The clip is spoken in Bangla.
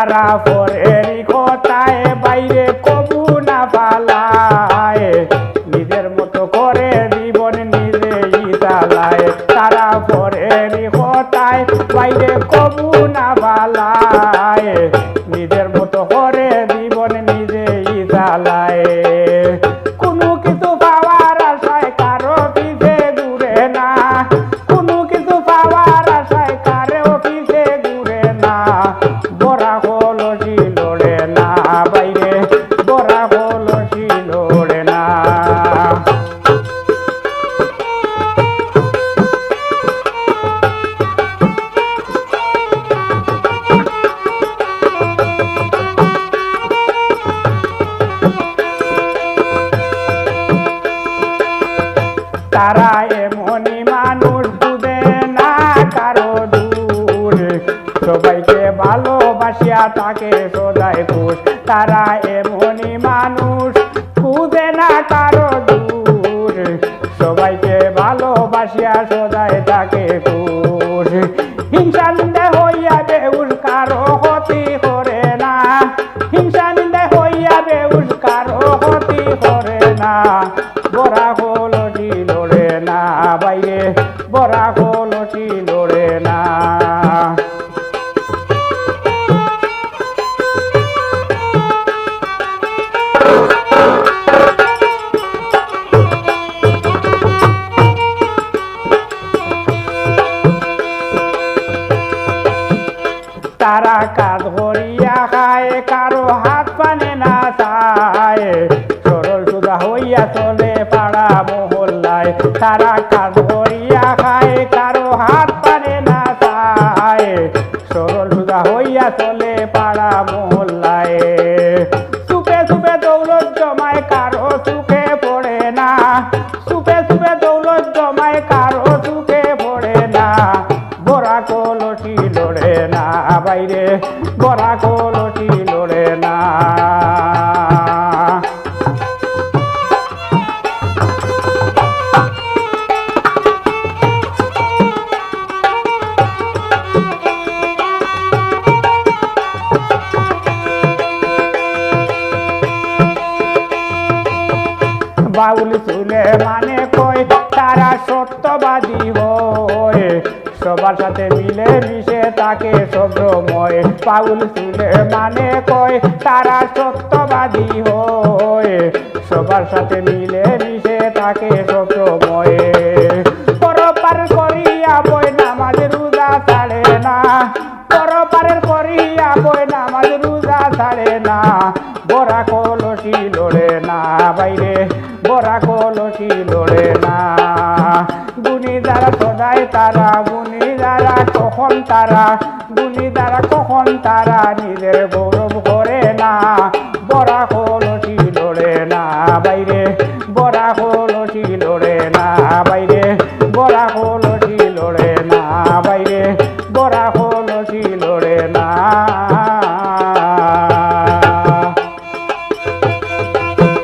তারা পরেরই কথায় বাইরে কবু না পালায় নিজের মতো করে জীবন নিজেই চালায় তারা পরেরই কথায় বাইরে কবু না পালায় নিজের মতো করে জীবন নিজেই চালায় কোনো কিছু পাওয়ার আশায় কারো পিছে ঘুরে না কোনো কিছু পাওয়ার আশায় কারো পিছে ঘুরে না বড়া কলসি লড়ে না বাইরে বড়া কলসি লড়ে না তারা এমনই মানুষ বুঝে না কারো দূর সবাইকে ভালোবাসিয়া তাকে সদাই খুশ তারা এমনই মানুষ বুঝে না কারো দূর সবাইকে ভালোবাসিয়া সদাই তাকে খুশ হিংসা নিন্দে হইয়া বেউস কারো ক্ষতি করে না হিংসা নিন্দে হইয়া বেউস কারো ক্ষতি করে না বড়া কলসি লড়ে না বাইরে বড়া কলসি লড়ে না তারা কাজ করিয়া খায় কারো হাত পানে না চায় সরল সুদা হইয়া চলে পাড়া মহল্লায় তারা কাজ করিয়া খায় কারো হাত পানে না চায় সরল সুদা হইয়া চলে পাড়া মহল্লায় সুপে সুপে দৌলত জমায় কারো সুখে পড়ে না সুপে সুপে দৌলত জমায় কারো সুখে পড়ে না বড়া কলসি লড়ে না বাইরে বড়া কলসি লড়ে না বাউল চুলে মানে কয় তারা সত্যবাদী হয় সবার সাথে মিলে মিশে তাকে সব্রময় বাউল চুলে মানে কয় তারা সত্যবাদী হয় সবার সাথে মিলে মিশে তাকে সব্রময় পরপার করিয়া বই নামাজ রোজা ছাড়ে না পরপারের করিয়া বই নামাজ রোজা ছাড়ে না বড়া কলসি লড়ে না বাইরে বড়া কলসি লড়ে না গুণী যারা সদাই তারা গুণী যারা কখন তারা গুণী যারা কখন তারা নিজের গৌরব করে না বড়া কলসি লড়ে না বাইরে বড়া কলসি লড়ে না বাইরে বড়া কলসি লড়ে না বাইরে বড়া কলসি লড়ে না